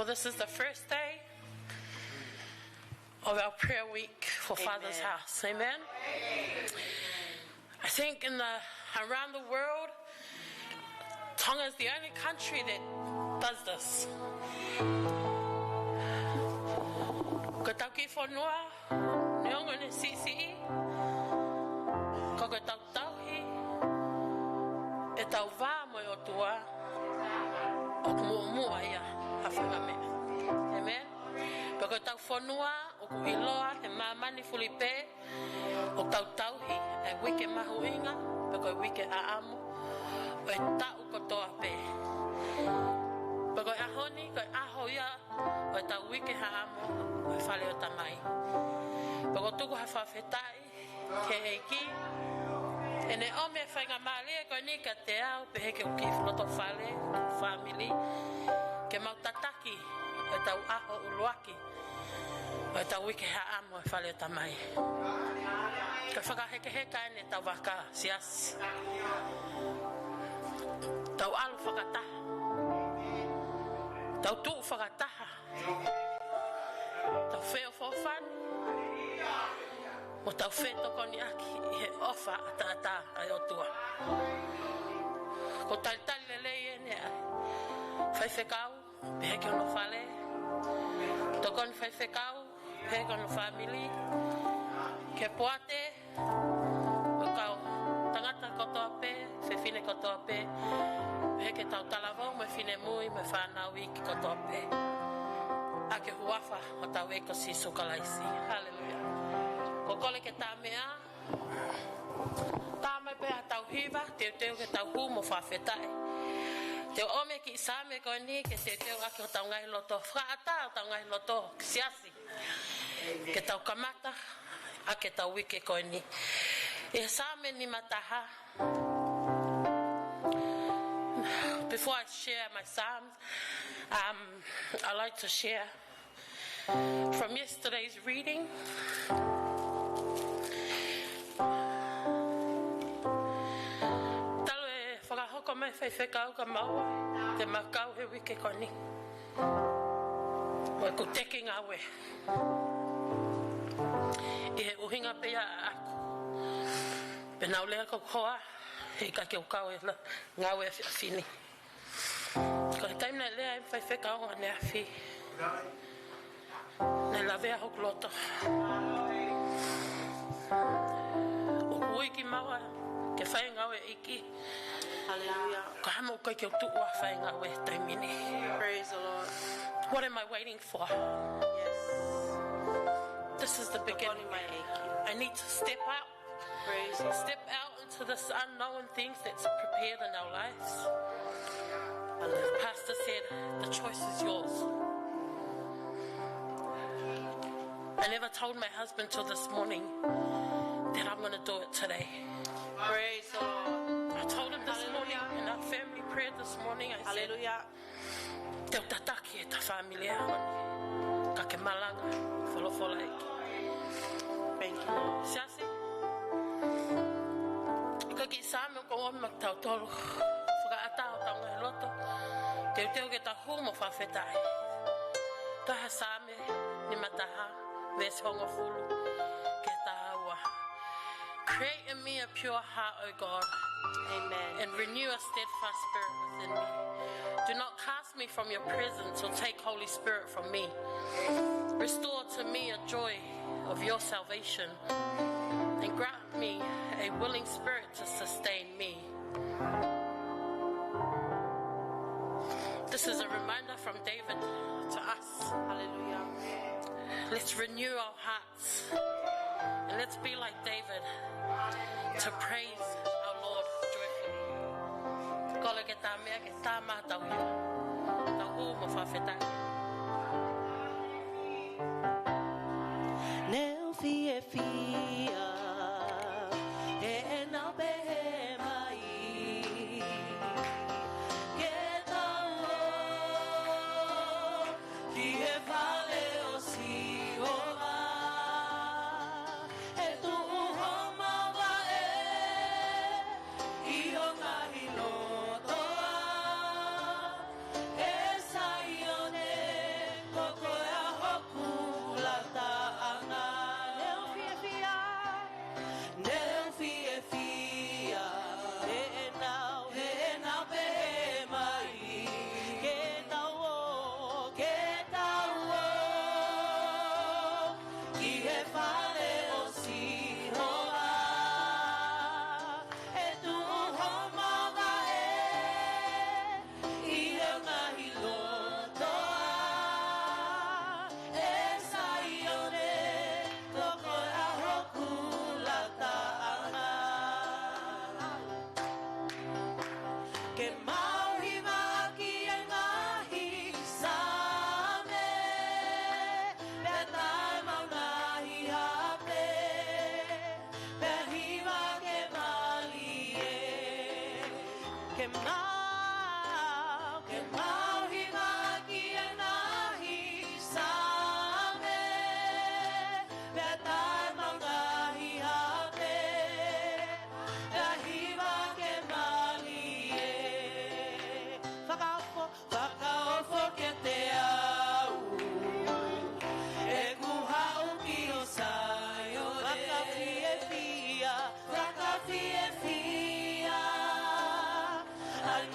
For this is the first day of our prayer week for Father's House. Amen. I think around the world, Tonga is the only country that does this. Ko tau ki whanua, neongo ne CCE, ko tau tauhi, e tau wā moe o tua, o mua ia, hawhanga mea. Amen. Ko tau whanua, o ku iloa, he mamani Filipe, o tau tauhi, e wike mahu inga, ko wike aamu, o e tau kotoa pe. Ko ahoni, ko aho ia, o e tau wike haamu, o e whale o tamai. Ko tuku ha FATAI, ke eiki, e ne ome whainga maalia, ko ni ka te au, pehe ke uki loto whale, family, ke mautataki, o e tau aho uluaki, o e tau wike haamu, o e whale o tamai. Ka whakaheke heka ene tau waka, sias. Tau alu whakataha. Tau tu whakataha. Tau wheo whofan. Mo tau whe toko ni aki I he ofa ata ai o tua. Ko talitali lelei ene ai. Whaiwhekau, pehe ke ono whale. Toko ni whaiwhekau, pehe ke ono family. Ke poate, o kau tangata kotoa pe, whewhine kotoa pe. Heke tau talavau me fine mui me whanau I ki kotoa pe. Ake huafa o tau eko si sukalaisi. Hallelujah. Ko kole ke tā mea. Tā mai pe a tau hiva, teo ke tau hu mo whawhetai. Teo ome ki isame koe ni ke teo ake o tau ngai loto. Whaata o tau ngai loto, siasi. Ke tau kamata, ake tau wike koe ni. E same ni mataha. Before I share my psalms, I like to share from yesterday's reading. Talo e whakahoko mai whaiwhekau ka maua, te makau he wike koni. Oe ku teke ngā we. I he uhinga pea a aku. Penau lea ko koa, he ka ke ukau e ngā we whini. Ko he taimna lea e whaiwhekau a nea whi. Nei la vea Uike Lotu. O uiki maua, ke whai ngau e iki. Hallelujah. Ko hama ukai ke utua whai ngau e taimini. Praise the Lord. What am I waiting for? Yes. This is the beginning. I need to step out. Praise the Lord. Step out into this unknown things that's prepared in our lives. Hallelujah. The pastor said, the choice is yours. I never told my husband till this morning that I'm going to do it today. Praise the Lord. I told him this morning in our family prayer this morning, I said, Hallelujah. Teo tataki e ta familia honi. Ka ke Malanga, wholofo like. Thank you, Lord. Siasi. Ka ki same o kongo mak tau tolu. Whakaata o tau ngai loto. Teo ke ta humo whawhetai. Taha same ni mataha. Ves hongo fulu. Ke taha ua. Create in me a pure heart, O God. Amen. And renew a steadfast spirit within me. Do not cast me from your presence or take Holy Spirit from me. Restore to me a joy of your salvation and grant me a willing spirit to sustain me. This is a reminder from David to us. Hallelujah. Let's renew our hearts and let's be like David to praise our Lord joyfully. Kola ke tā mea ke tā mātau ia. Tā hū mo whawhetai. Neo fie fia e na pehe mai ke tau ki e vale o si oa e tu homa wa I o ngahi lotoa e sai o ne mau hima ki e nahi same Vetai mangahi hape Yahiwa ke mali e Whakaofo ke te au E kuhau ki o sai o re Whakawhie fia Al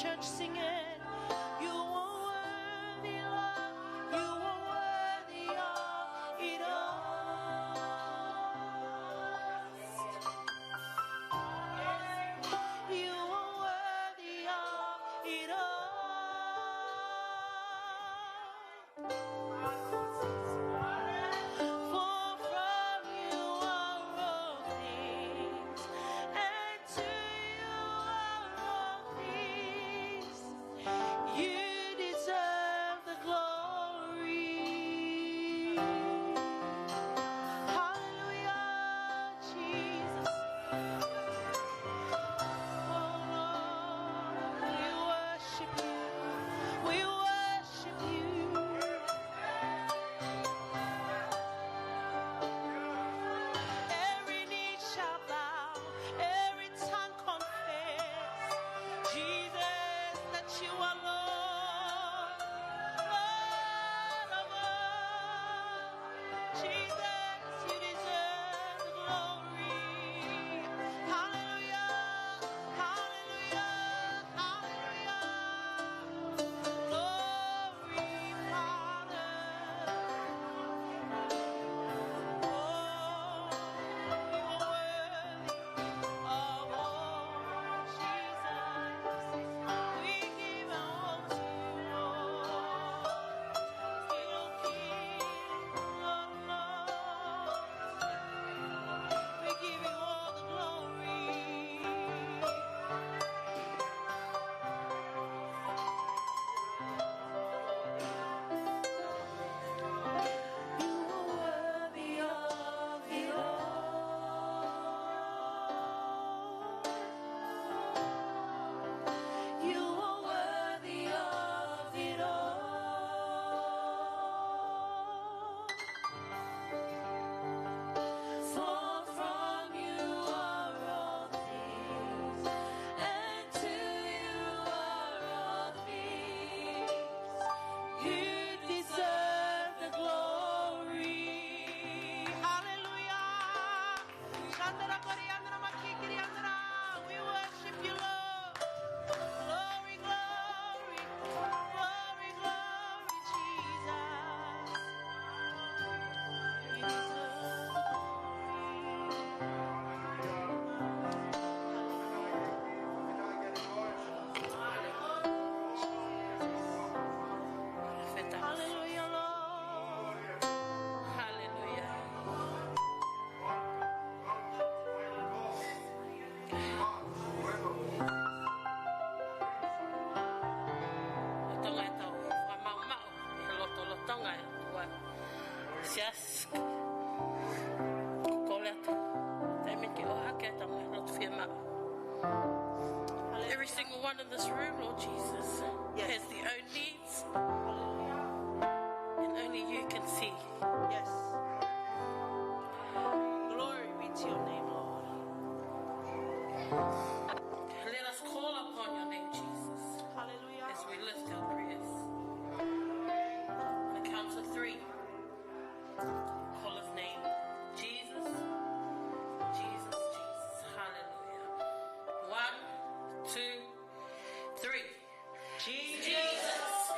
church sing it. You are worthy, Lord. You are worthy of it all. You are worthy of it all. For from you are all things, and to you are all things. You deserve the glory. Hallelujah, Jesus. Oh Lord, we worship you. We worship you. Every knee shall bow, every tongue confess, Jesus, that you are Lord, Lord of all. Jesus, you deserve the glory. Hallelujah, hallelujah, hallelujah. Glory, Father. Oh, you are worthy of all, Jesus. We give all to you, Lord. King of kings, Lord of lords. We give you all the glory. You are worthy of it all. You are worthy of it all. For from you are all things, and to you are all things. You deserve the glory. Hallelujah. Shandara Koriandra Makikiriandra. We worship you, Lord. Glory, glory, glory, glory, Jesus. You deserve the glory. Hallelujah, Lord. Hallelujah. O tonga e tau whamau-mau e loto-lotonga e tua sias kole atu taimin ki o hake e tamo e loto whia mau. Every single one in this room, Lord Jesus, Yes. has their own needs, Hallelujah. and only you can see. Yes. Glory be to your name, Lord. Let us call upon your name, Jesus, Hallelujah. as we lift our prayers. On the count of 3, call his name. Jesus, Jesus, Jesus. Hallelujah. 1, 2, 3. Jesus. Jesus,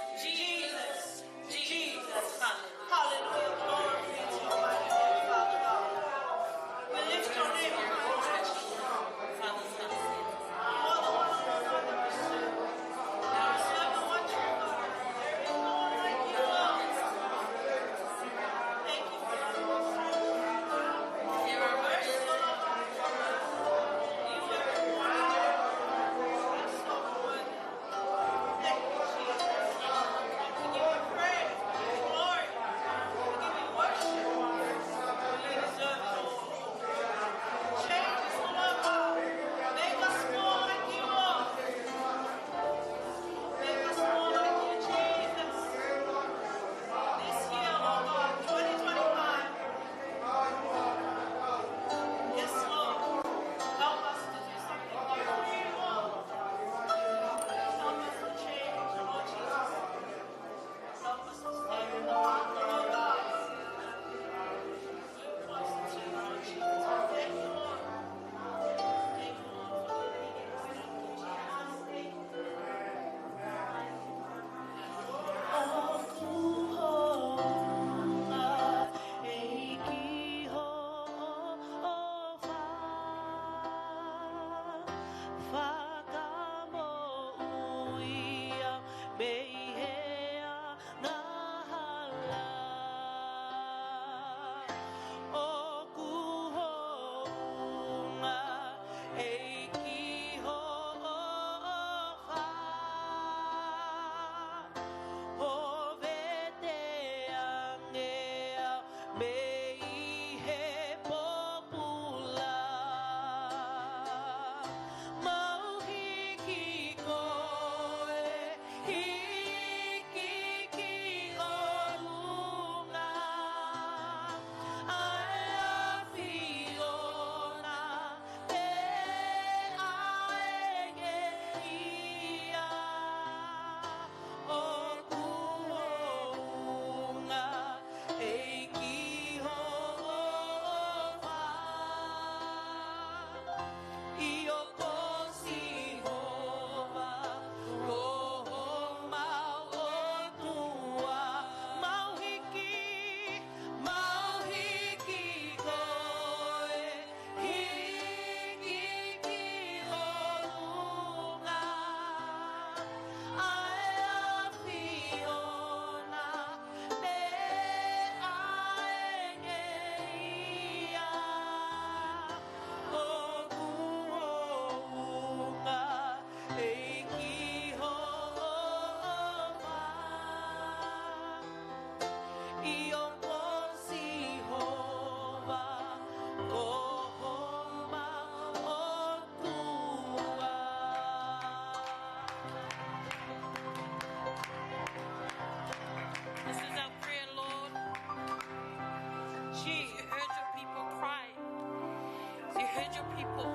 your people.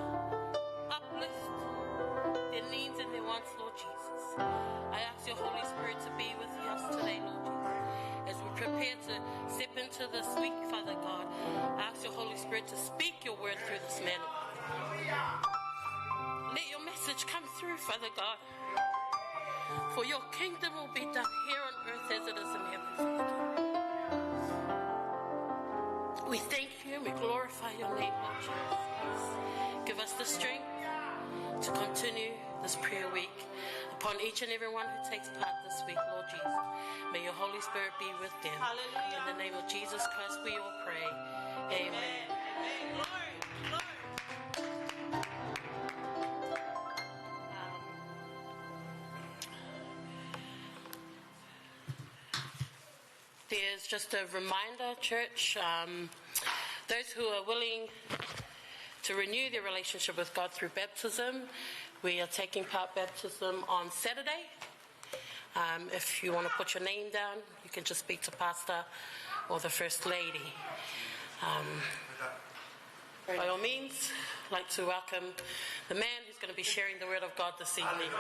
Uplift their needs and their wants, Lord Jesus. I ask your Holy Spirit to be with us today, Lord Jesus. As we prepare to step into this week, Father God, I ask your Holy Spirit to speak your word through this man. Let your message come through, Father God. For your kingdom will be done here on earth as it is in heaven, Father God. We thank you and we glorify your name, Lord Jesus. Give us the strength to continue this prayer week upon each and every one who takes part this week, Lord Jesus. May your Holy Spirit be with them. Hallelujah. In the name of Jesus Christ we all pray. Amen. Glory, glory. There's just a reminder, church, those who are willing to renew their relationship with God through baptism, we are taking part baptism on Saturday. If you want to put your name down, you can just speak to Pastor or the First Lady. By all means, I'd like to welcome the man who's going to be sharing the word of God this evening.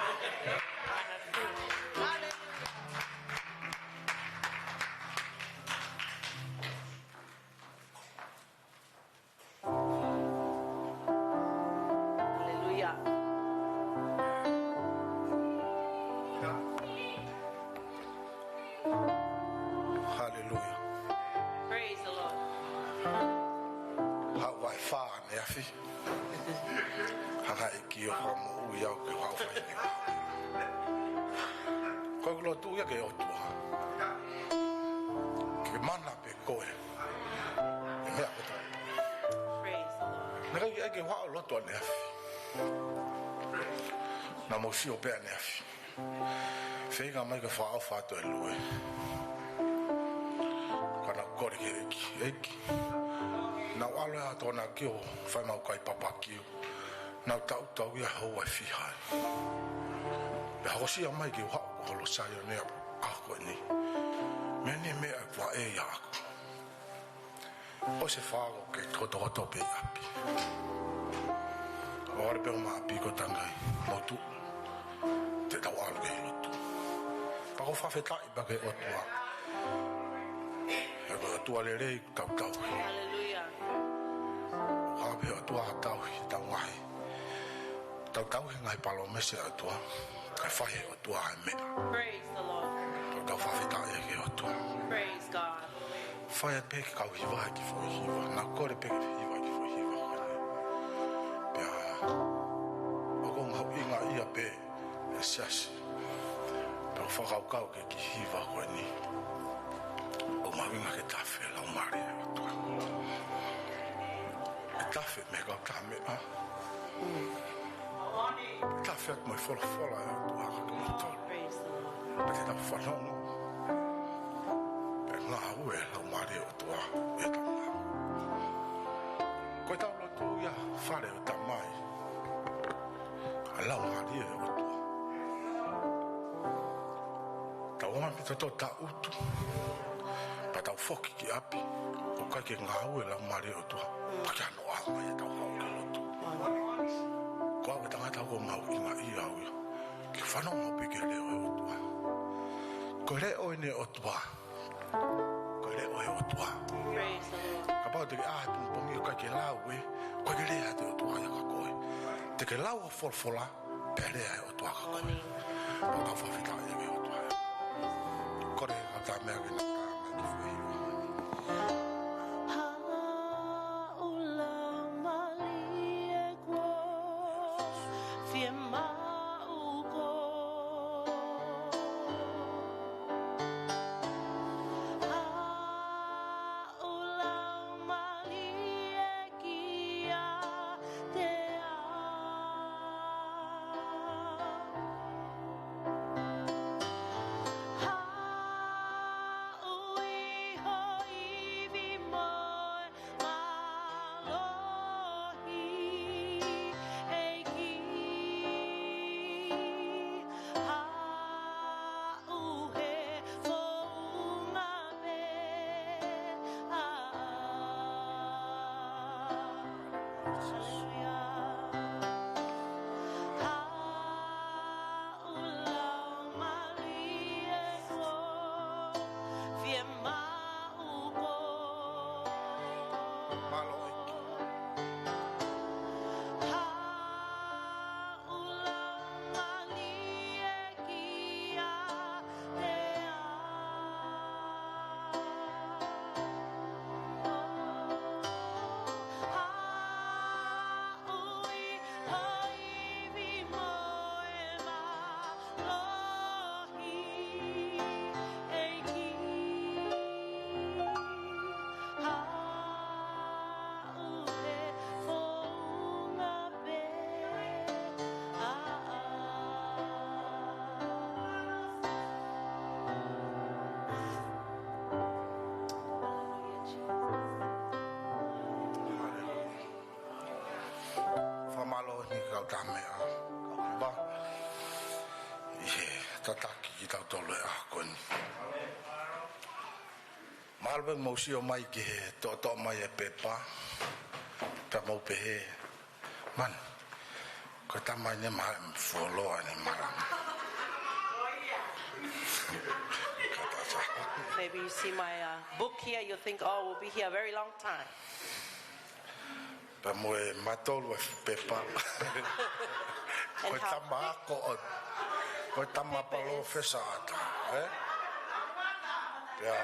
Hallelujah. Hallelujah. Praise the Lord. Hawaii fa me afi. Hanga iki o mo u ya ke wa fa. Ko lo tu ya ke o tu. Ke mana pe ko e. Me a ko. Praise the Lord. Na ka ke wa lo tu ne afi. Na mo si o pe ne afi. Fega mai ke fa o fa to e lo e. Kana kore ke eki. Na wale a tona ki o whai mau kai papa ki o. Na tau ia hau ai whihai. Me hosi a mai ki wha o holo sai o nea ako ni. Me ni mea kwa e ia ako. O se whago ke toto pe api. O ore pe o maa api ko tangai. Motu. Te tau alu ke lotu. Pako whawhetai pa ke o tua. E ko tua le rei tau. Hallelujah. Hape o tua tau hi tau ngahi. Tau hi ngai palo mese o tua. Kai whahe o tua hai mea. Praise the Lord. Tau whawhetai e ke o tua. Praise God. Whae peke kau hiwa ki fo hiwa. Nā kore peke hiwa ki fo hiwa. Pea. O ko ngau inga ia pe. E siasi. Pea whakau ke ki hiwa koe ni. O mawinga ke tawhi lau mare o tua. E tawhi me kau tā mea. Tawhi at mai whola e o tua haka mi tolu. Praise the Lord. Peke tau whanongo. Ngā ue lau mare o tua e tau ngā. Koe tau lotu ia whare o ta mai. A lau mare o tua. Tau ngami tato ta utu. Pa tau whoki ki api. O kai ke ngā ue lau mare o tua. Pa kia no a mai e tau hau ke lotu. Koa we tangata ko mau inga i au ia. Ki whanongo pike leo e o tua. Ko leo e ne o tua. Ko leo e o tua. Praise the Lord. Ka pau te ke tumpongi o kai ke lau e. Koe ke lea te o tua ia ka koe. Te ke lau o folfola. Pe lea e o tua ka koe. Pa ka whawhita e ke o tua. Kore ka tā mea ki nā tā mea ki whahiwa. Hallelujah. malo ni kau tame ba ye tataki ki tau tolu a koni malbe mosi o mai ke to mai e pepa ta mo pe man ko ta mai ne ma folo ani Malanga. Maybe you see my book here, you think, oh, we'll be here a very long time. Pa mo e matolo e pepa ko ta ma ko ta ma palo fesata ya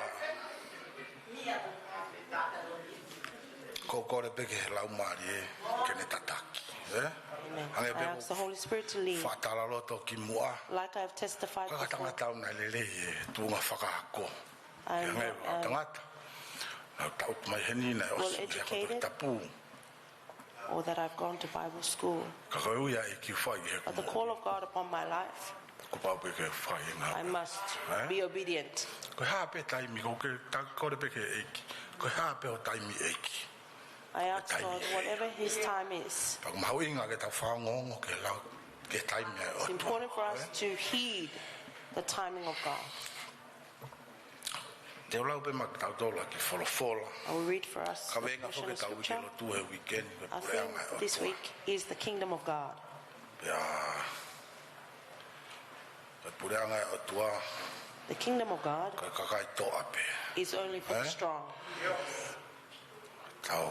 ko le peke la umari ke ne tataki Amen. I ask the Holy Spirit to lead. Fatala loto ki mua Like I have testified ka before, tangata na lele e tunga whakaako I'm tangata na tau mai heni na well educated, tapu or that I've gone to Bible school. ka kauia e ki whai he But the call of God upon my life, ko pau peke whai I ngā must be obedient. ko hape taimi ko ke ko le peke eki ko hape o taimi eki I ask God, whatever His time is, pa mau inga ke ta whangongo ke lau ke taimi e it's important for us to heed the timing of God. te lau pe mak tau tola ki wholofola I will read for us ka the venga portion whoke of tau Uike scripture. Lotu he weekend Our theme this week is the kingdom of God. ya e pureanga e otua The kingdom of God ka kakai to ape is only for the strong. tau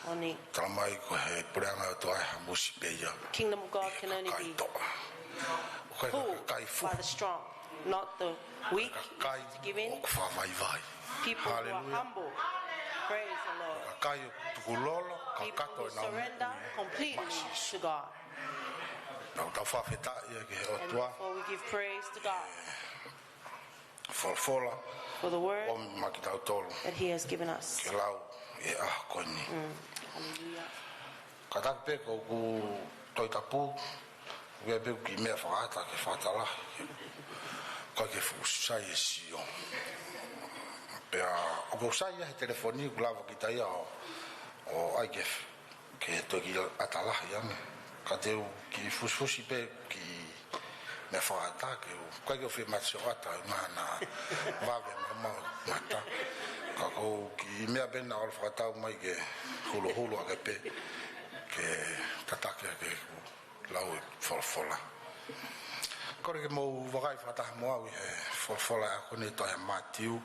Only tamai ko he pureanga e otua ha musi pe ya the kingdom of God can only be pulled kai fu by the strong, not the weak. kai Give in. o fa vai vai People who are humble. Praise the Lord. kai tukulolo ka People kato who na surrender completely to God. tau tau fa feta ia ke he And otua therefore we give praise to God folfola for the word o makitau tolu that He has given us. ke lau e koni Hallelujah. katak pe ko ku toi tapu we be ki me faata ke fatala ka ke fusa e sio pe o ko sai e telefoni ku lava ki tai o ai ke to ki atala ya me ka te ki fusi pe ki me faata ke ka ke fi matso ata mana va ve mama mata ka ko ki me ben na alfata mai ke hulu ake pe ke tatake ke lau folfola kore ke mo vagai fata mo au folfola ko ne to Matthew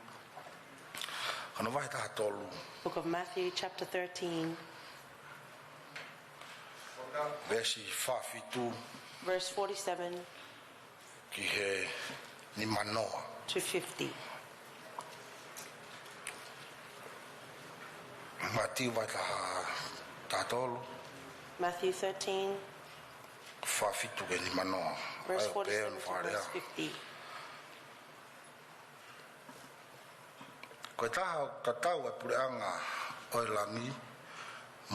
ano vai ta tolu Book of Matthew chapter 13 versi fafitu verse 47 ki he ni manoa to 50. Matthew vai ta tolu Matthew 13 fafitu ke ni manoa verse Ai, 47 pe, to verse 50. ko ta tau e pureanga o langi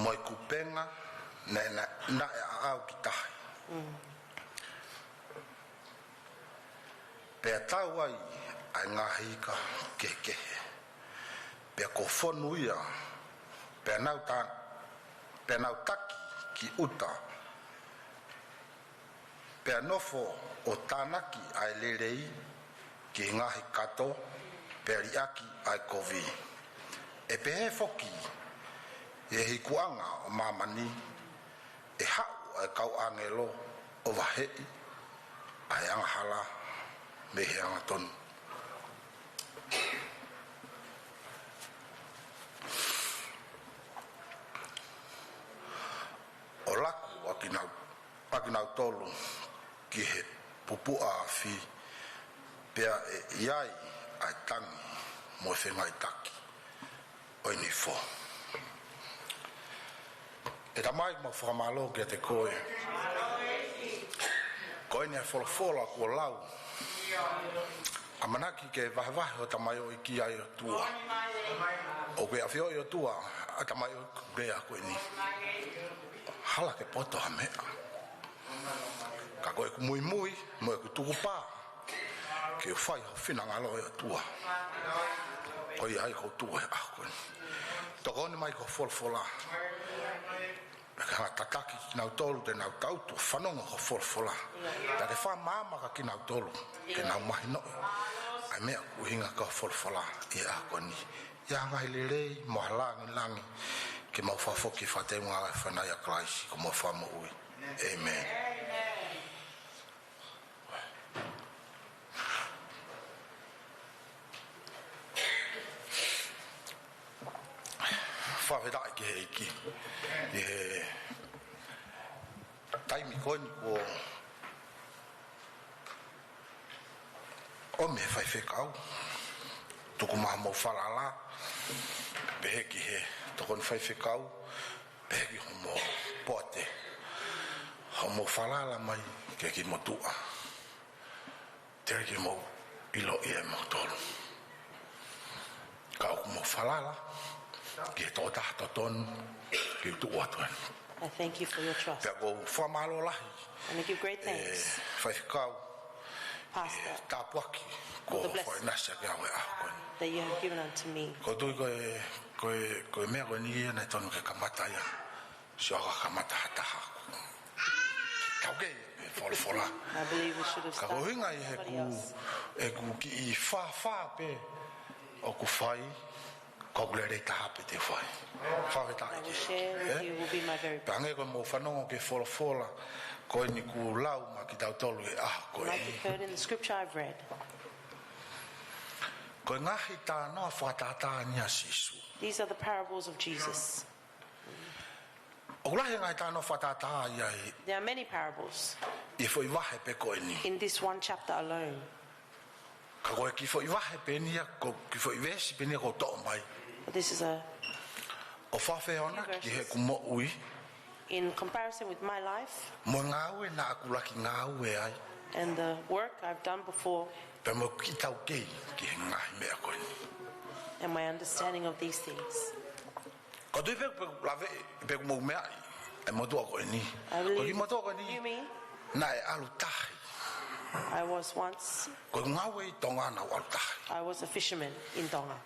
moi kupenga na au ki tahi pe tau ai ngahi ka ke pe ko fonu ia pe nau taki ki uta pe nofo o tanaki ai lerei ki ngahi kato pe riaki ai kovi e pe he foki e hikuanga o mamani e hau ai kau angelo o vahei ai anghala me he angaton o laku akinau tolu ki he pupua fi pea e iai ai tangi mo e whengai taki oi ni fo e ta mai mo whakamalo ki a te koe koe ni a wholofola kua lau a manaki ke vahevahe o ta mai o iki ai o tua o ke a whio i o tua a ta mai o bea koe ni hala ke poto ha mea ka koe ku mui mo e ku tuku pā ke whai ho whina ngalo e o tua koi ai ko tua e ako ni toko ni mai ko wholfola Ka tataki na tolu te na tautu fanonga ko forfola. Ta te fa mama ka kina tolu ke na mahino. Ai me uhinga ka forfola e a koni. Ya ngai lele mo halangi langi ke mo fa foki fa te nga fa na ya Christ ko mo fa mo ui. Amen. Fa veda ke iki. Taimi koni ko o me fai fekau tuku maha mo falala peheki he tokon fai fekau peheki homo pote homo falala mai ke ki mo tua tereki mo ilo e mo tolu kau mo falala ke to ta to ton ke tu watuan. I thank you for your trust. Pe go fa malo lahi And I give great thanks, fai fekau Pastor, tapuaki ko foi nasa ke awe akon that you have given unto me. ko tu ko me ko ni na tonu ke kamata ya so ka kamata hata okay fola I believe we should have ka ko started hinga with e somebody ku else. e ku ki fa pe o ku fai ko glere ta hape te fai fa ta I will share with you will be my very best. pange ko mo fanongo ke fola ko ni ku lau ma ki tau tolu e ko Like you've heard in the scripture I've read, ko ngahi ta no fatata ni asisu these are the parables of Jesus. o la ngai ta no fatata ya There are many parables e foi vahe pe ko ni in this one chapter alone. ka ko ki foi vahe pe ni ko ki foi vesi pe ni ko to mai But this is o fa fe ona ki he ku mo ui in comparison with my life mo ngawe na akula ki ngawe ai and the work I've done before pe mo ki tau ke ki he ngai me ko ni and my understanding of these things. ko tu pe la ve pe mo me ai e mo to ko ni I ko ki believe mo to ko ni you mean na e alu tahi I was once ko ngawe tonga na alu tahi I was a fisherman in Tonga,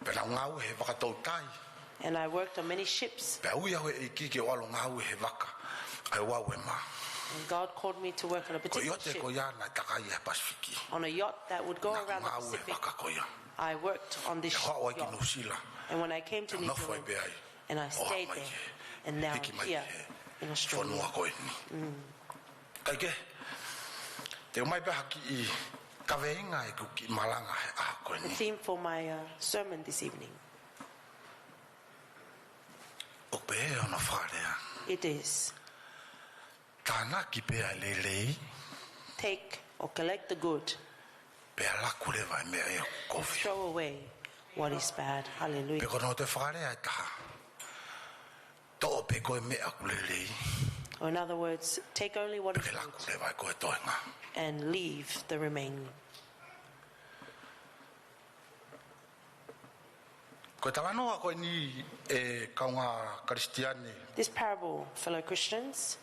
pe na ngawe he vaka tau tai and I worked on many ships, pe ui au e ki ke walo ngawe he vaka ai wa we ma and God called me to work on a ko particular yote ship, ko ya na takai e pasifiki on a yacht that would go around the ngawe Pacific. vaka ko ya I worked on this ho wa ki yacht, no sila and when I came to New no foi Zealand, be ai and I stayed there, and now I'm here in Australia. fonua ko ni kai ke te mai pe haki i ka veinga e ku ki malanga he a ko The ni theme for my sermon this evening, o pe ona farea it is tana ki pe a lelei take or collect the good, pe ala kule vai me e ko fi throw away what is bad. pe Hallelujah. ko no te farea ta to pe ko me a kulelei Or in other words, take only what is pe la good kule vai ko e toenga and leave the remaining. ko tala no ko ni e kaunga kristiani This parable, fellow Christians,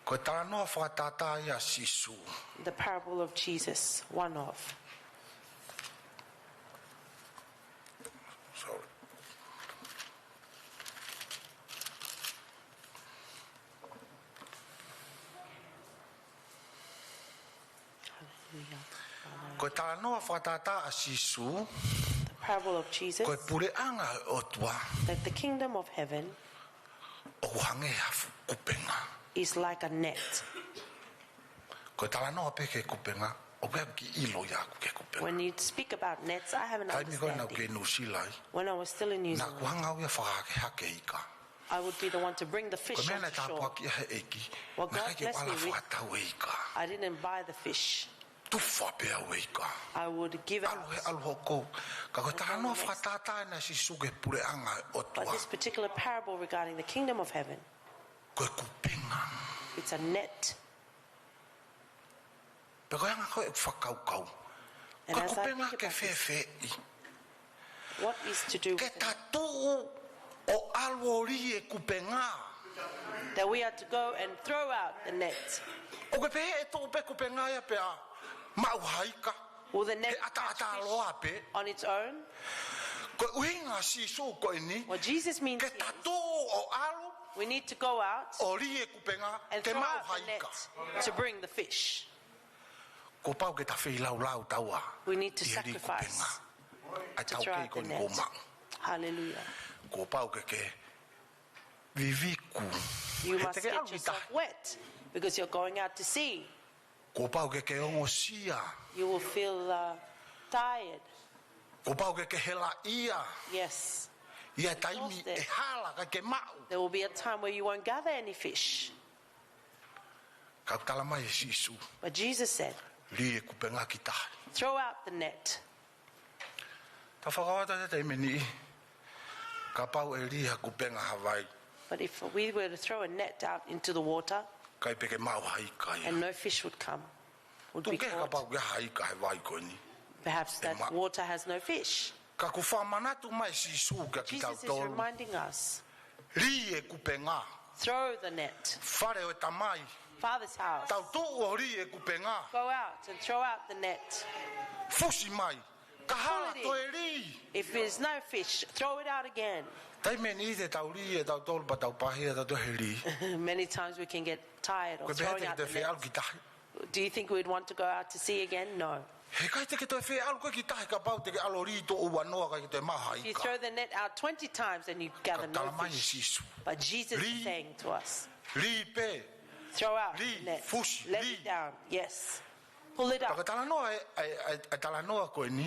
ko tala no fa tata ya sisu the parable of Jesus, one of. sorry Hallelujah. ko tala no fa tata a sisu The parable of Jesus, ko pure anga o tua that the kingdom of heaven o hange hafu kupenga is like a net. ko tala no pe ke kupenga o pe ki ilo ya ku ke kupenga When you speak about nets, I have an kai mi ko na ke understanding. no silai When I was still in New na Zealand, ku hanga o ya fa ke hake ika I would be the one to bring the ko fish me on na the ta shore. pa ki he eki Well, na God ke bless pala me with- fa ta we ika I didn't buy the fish. tu fa pe a we ika I would give alu out. he alu hoko ka ko tala no fa tata na sisu ke pure anga o But tua this particular parable regarding the kingdom of heaven, ko e kupenga it's a net. pe ko hanga ko e fa kau kau And ko as I kupenga think ke about fe this, fe what is to do ke with tatu o alori e kupenga that we are to go and throw out the net? o ke pe e to pe kupenga ya pe a mau haika Will the e net ata catch ata fish loa pe on its own? Ko uhinga si so ko ini. What Jesus means Ke is tato o alu we need to go out o rie kupenga and ke throw mau out the net haika. to bring the fish. Ko pau ke ta fei lau taua. We need to I ri sacrifice kupenga. Ai to tau throw ke out the ko net. ngoma. Hallelujah. Ko pau ke viviku. You He must te ke au get ki yourself tahi. wet because you're going out to sea. Ko pau ke ongo sia. You will feel tired. Ko pau ke hela ia. Yes. Ia taimi Exhausted. e hala ka ke mau. There will be a time where you won't gather any fish. Ka tala mai e sisu. But Jesus said, Rie kupenga ki tahi. throw out the net. Ta whakawata te taimeni. Ka pau e ria kupenga Hawaii. But if we were to throw a net out into the water Kai peke mau haika ia. and no fish would come, would Tu be ke ka caught, pau ke haika Hawaii ko ni. perhaps that water has no fish. Ka ku whamanatu mai sisu ka ki tau Jesus is tolu. reminding us, Rie kupenga. throw the net. Whare o tamai. Father's house. Tau tō o rie kupenga. Go out and throw out the net. Fusi mai. Ka hala Pull it to e ri. If there's no fish, throw it out again. Taimeni te tau rie tau tolu pa tau pahi tau to he ri. Many times we can get tired Ko of pe throwing te out te the whi alu net. ki tahi. Do you think we'd want to go out to sea again? No. He kai te ke to whi alu ko ki tahi ka pau te ke alo ri to o wanoa ka ki te maha If you ika. throw the net out 20 times and you gather Ka no tala mai e fish. sisu. But Jesus Ri. is saying to us, Ri pe. throw out Ri, the net. fushi, Let ri. it down. Yes. Pull it Ka up. tala noa e tala noa ko ni.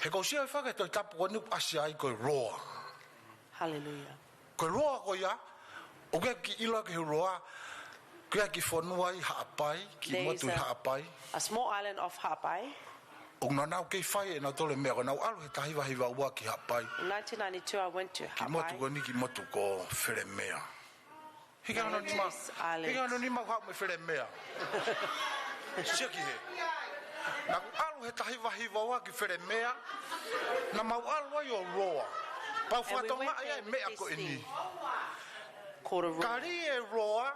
He ko sia whaka to tapu ko ni asi ai ko roa. Hallelujah. Ko roa ko ia. O ke ki ila ke roa. Kia ki whanua i haapai. Ki There motu is i haapai. A small island of FATAI. O ngā nau kei whai e nā tole mea. Nau alu he tahiwa hiwa ua ki haapai. In 1992, I went to Ki motu ko FATAI. ni ki motu ko where mea. Hika ano ni ma. Island. Hika ano ni ma hau me where mea. Sia ki he. Nau alu he tahiwa hiwa ua ki where mea. Na mau alu ai o roa. Pau And we whatonga went ai there ai with mea this ko e ni. thing called a room. Kari e roa.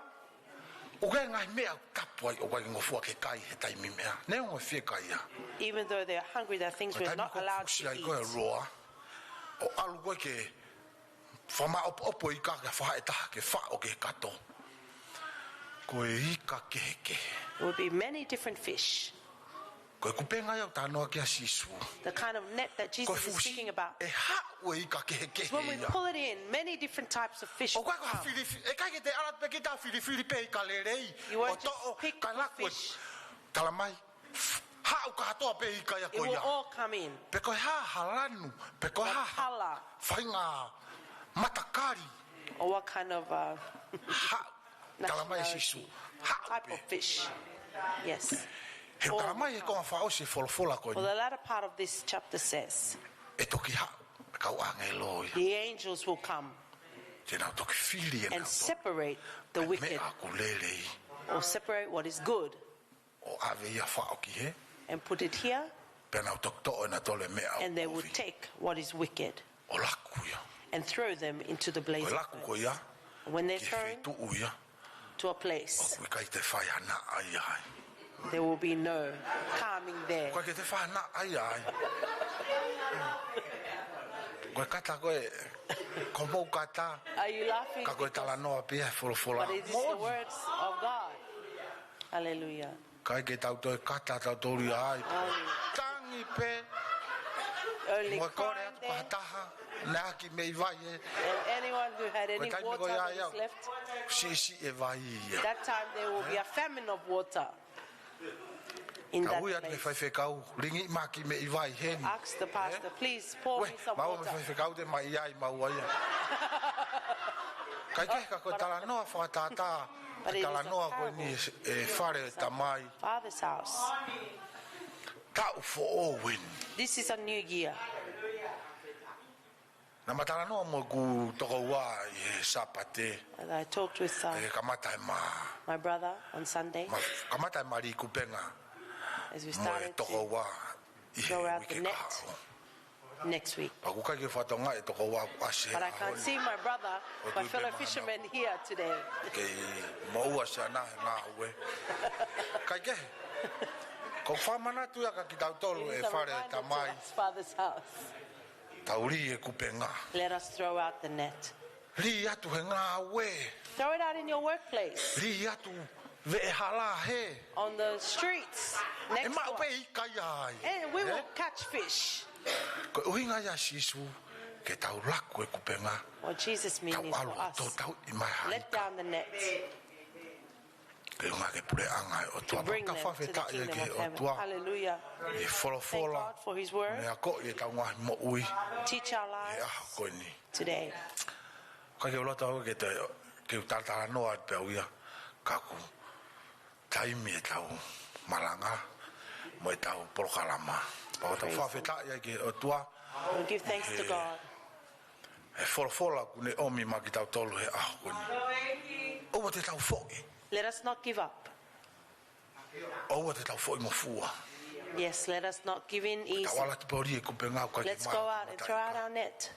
O kai ngai mea tapu ai o kai ngofua ke kai he taimi mea. Ne o whie kai ia. Even though they're hungry, there are things we're not allowed to Ai koe eat. roa. O alu koe ke whama opo i ka ke wha e taha ke wha o ke kato. Koe ika ke heke. There will be many different fish. Koe kupenga iau tānoa kia sisu. The kind of net that Koe Jesus is fusi speaking about. e ha ue ika ke heke When we he ia. pull it in, many different types of fish O will koe koha come. e kai ke te alat pe ki tā whiriwhiri pe i ka lerei. You won't O to o just pick ka the laku e fish. talamai. Ha u ka hatoa pe i ka ia It koe will ia. all come in. Pe koe ha halanu. Pe koe What ha color whainga matakari. or what kind of Ha. Talamai sisu. nationality, Ha type pe. of fish. Yes. He All talamai e konga whao se wholofola koe Well, ni. the latter part of this chapter says, E toki ha. Kau ange loia. the angels will come Tēnā toki whiri e nā and separate the Me wicked, a kulele i. or separate what is good, O ave ia whao ki he. and put it here, Pena o tok toa na tole mea o and they will kovi. take what is wicked O laku ia. and throw them into the blaze O of laku ko furnace. ia. When they're Ki thrown whetu ia. to a O place, kui kai te whai ana ai ai. there will be no calming there. Koe ke te whai ana ai ai. Koe kata koe. Komou kata. Are you laughing? Ka koe tala noa pia e wholofola. But it is the words of God. Hallelujah. Kai ke tau toi kata tau tori ai. Tangi pe. Only Moe kore crying atu there. pahataha. Nā ki mei vai e. And anyone who had any Koe taimi water koe that ia is iau. left, Si e vai ia. that time there will be a famine of water in Ka that hui atu ke whai place. whekau. Ringi maki me i vai heni. Ask the pastor, please pour Ue, me some mau me water. whai whekau te mai ai mau ai. Kai ke ka koe tala noa whakatata. But it is Tala a noa koe ni e whare tamai. Father's house. Tau fo o win. This is a new year. Na matala noa mo ku toko wā i e sapate. And I talked with E kamata e ma. my brother on Sunday Kamata e ma ri kupenga. as we Mo e started toko to wā. I throw he out wike the net kahao. next week. Paku kai ke whatonga e toko wā ku ase. But I can't see my brother, my fellow fishermen here today. Ke maua se ana ngā ue. Kai ke? Ko whamana tu aka ki tau tolu It e is a whare reminder to tamai. us, Father's house. Tauri e kupenga. Let us throw out the net. Li atu he ngā we. Throw it out in your workplace, Li atu ve e hala he. on the streets, E next mau door. pe i kai ai. And we will catch fish. Ko uhinga ya sisu ke tau laku e kupenga. What Jesus means Tau is for alu us. tō tau i mai hai. Let down the net Ke unga ke pure anga e o to tua. bring them Ta to whawheta the i kingdom ke of o heaven. tua. Hallelujah. E Thank wholofola. God for His word. Mea ko i tau ngahi mo ui. Teach our E lives aho koe ni. today. Ka ke ulota au ke te ke utatara noa te au ia. Kaku taimi e tau malanga. Mo e tau porokalama. Pa o tau whawheta i ke o tua. We give thanks to God. E wholofola kune omi ma ki tau tolu he aho koe ni. Oua te tau whoki. Let us not give up. Oua te tau whoki mo fua. Yes, let us not give in Tau easy. ala te pauri e kupe ngā kai ki Let's go out and throw out our net.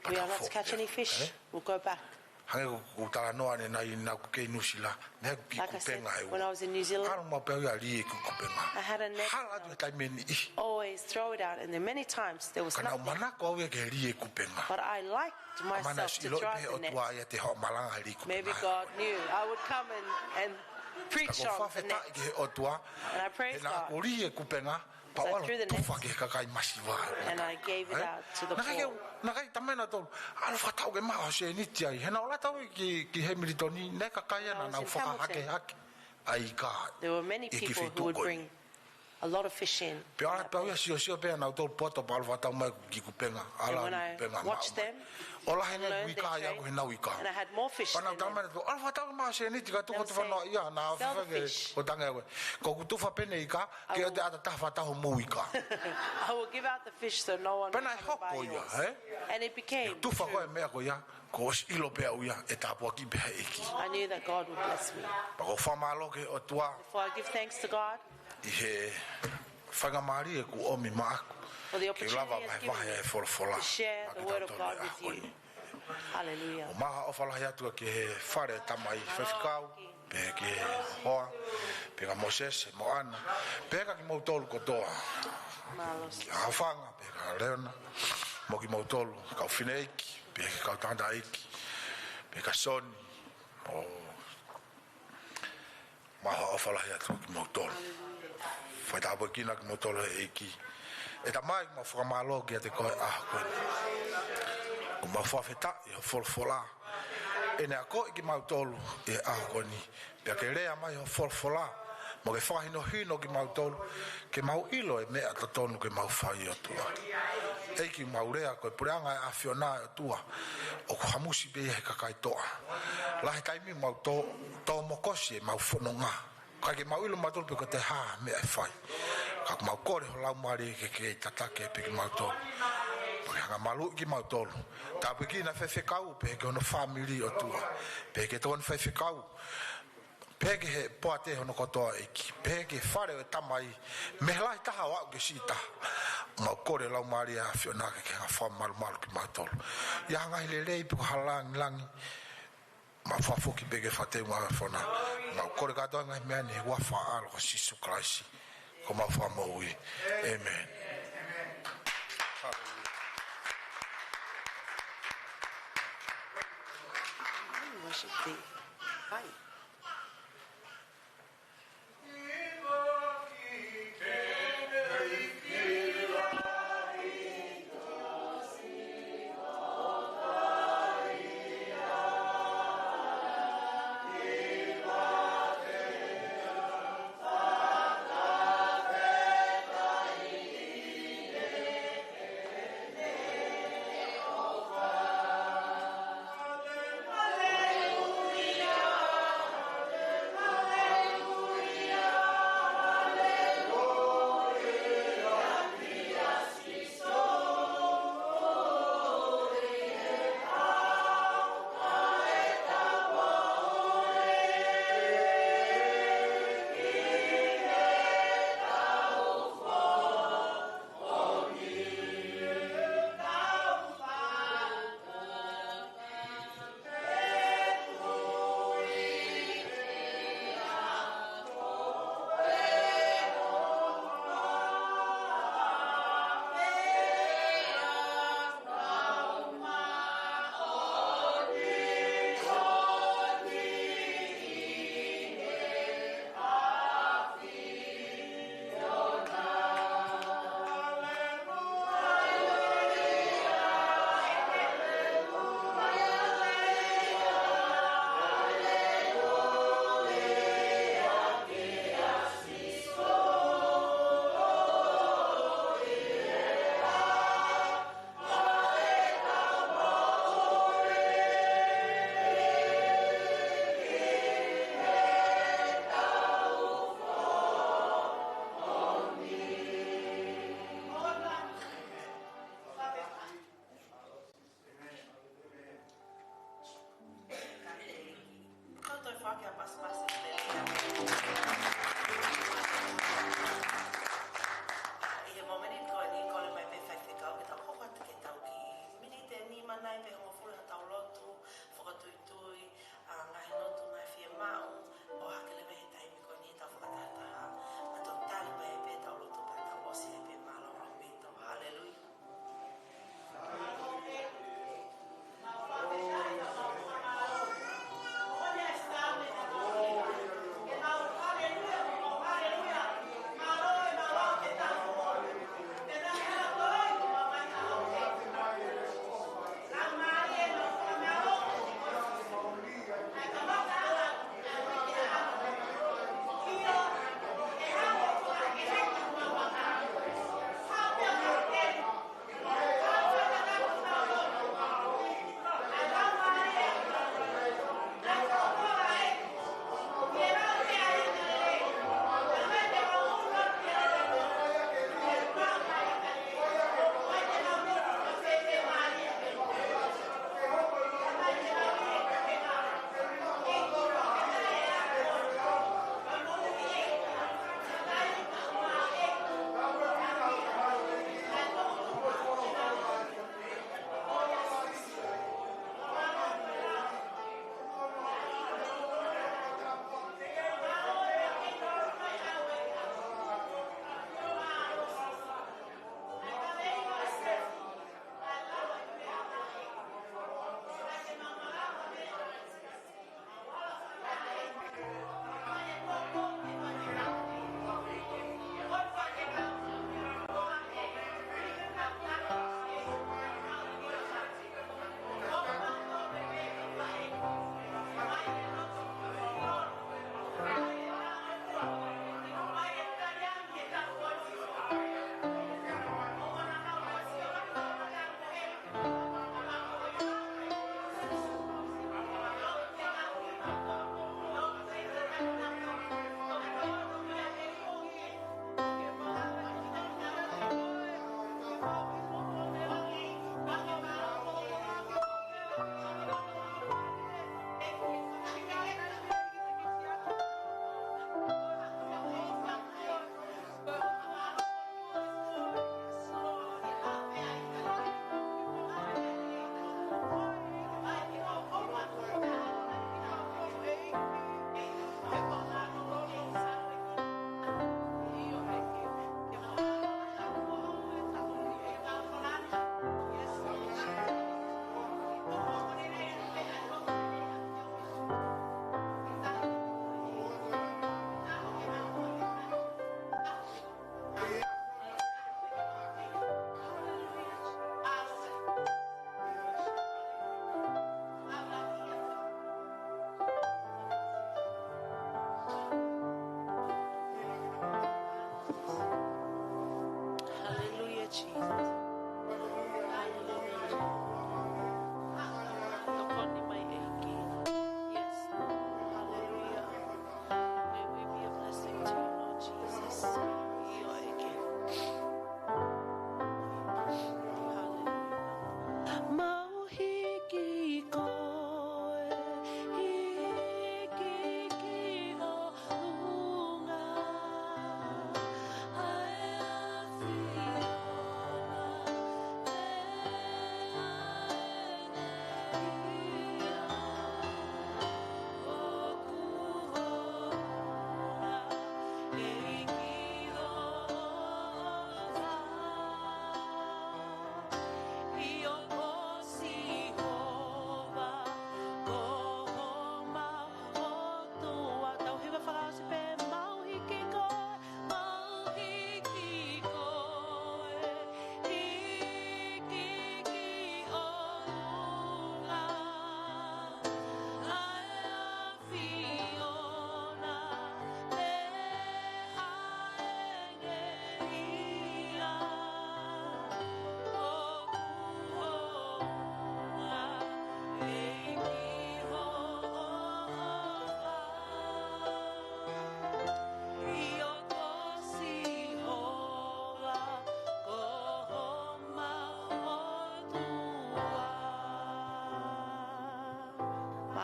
We are not to catch any fish. We'll go back. Hange ko tala noa ne nai na ku ke nusila. Ne ki Like I kupe said, ngā e when I was in New Zealand, Aro ma pēu ia ri e ku kupe ngā. I had a net. Hala tu e tai meni i. Always throw it out, and then many times there was Kana o nothing. manako au e ke ri e kupe ngā. But I liked Mana myself si to ilo throw i out pe o the tua net. ia te ho malanga ri kupe ngā. Maybe God knew I would come and preach Ko on the whawheta i net. ke o tua. And I praise He nā ko God. ri e kupe ngā. Pa So I wala threw the net. tuwha ke kakai masiwa. And I gave it out to the poor. Na kai tamena tolu. Alo whatau ke maho se ni tiai. He na ola tau ki he militoni. Ne kakai ana I was na in whakahake Hamilton. hake. Ai ka. There were many e ki people who whitu would koe. bring a lot of fish in. Pe ala pe ia sio pe na tolu poto pa alfa tau mai ki kupenga. And Ala when I kupenga. watched them, Ola henga learned their wika ia trade, ko he na wika. and I had more fish Pana than tau them. mai to alfa tau ma se ni tika tuko They'll tu whanau say, ia na "Sell the whake fish." o tanga koe. Ko kutufa pene ika ke o te ata tafa tau mo wika. I will give out the fish so no one will Pena come and buy hoko ia, yours. And it became Tufa koe true. mea ko ia. Ko os ilo pe au ia e tapua ki beha eki. I knew that God would bless me. Pa ko whamalo ke o tua Before I give thanks to God i he whangamari e ku omi maaku. for the Ke lava opportunity He vai has vahe e given me wholofola. to share the word of God with you. O Hallelujah. maha o whalahi atua ke he whare tamai whewhikau. Pe ke hoa. Pe ka Moses, Moana. Pe ka ki mautolu kotoa. Malos. Ki hawhanga, pe ka leona. Mo ki mautolu, kau whine eiki. Pe ke kau tanda eiki. Pe ka soni. O maha o whalahi atua ki mautolu. Whai tāpua kina ki mautolu e eiki. E ta mai ma whakamalo ki a te koe koe. Ko ma whawheta i ho wholwhola. E nea koe ki mautolu e koe ni. Pea ke rea mai ho wholwhola. Mo ke whahino hino ki mautolu. Ke mau ilo e mea tatonu ke mau whai o tua. Eiki mau rea koe pureanga e awhiona o tua. O ku hamusi be he kakai toa. Lahi taimi mau tō mokosi e mau whono ngā. Kai ke mau ilo mautolu pe ko te haa mea e whai. Ka mau kore ho lau mari ke tatake pe ki mautolu. Hanga malu ki mautolu. Tāpu ki na whewhekau pe ke ono family o tua. Pe ke tōna whewhekau. Pe ke he poate hono kotoa eki. Pe ke whare o tamai. Me lai taha wau ke si taha. Mau kore lau mari a whionaka ke hanga wha malu ki mautolu. Ia hanga hele rei pe ko halangi langi. Ma whafuki pe ke whateu ngā whona. Mau kore katoa ngai mea ni wa wha alo ko Sisu Kraisi. Ko ma wha maui. Amen. Worship thee. Hi.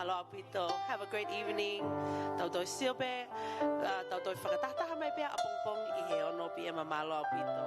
mamalo apito. Have a great evening. Tau toi silbe, tau toi whakatahtaha mai pia apongpong I he ono pia mamalo apito.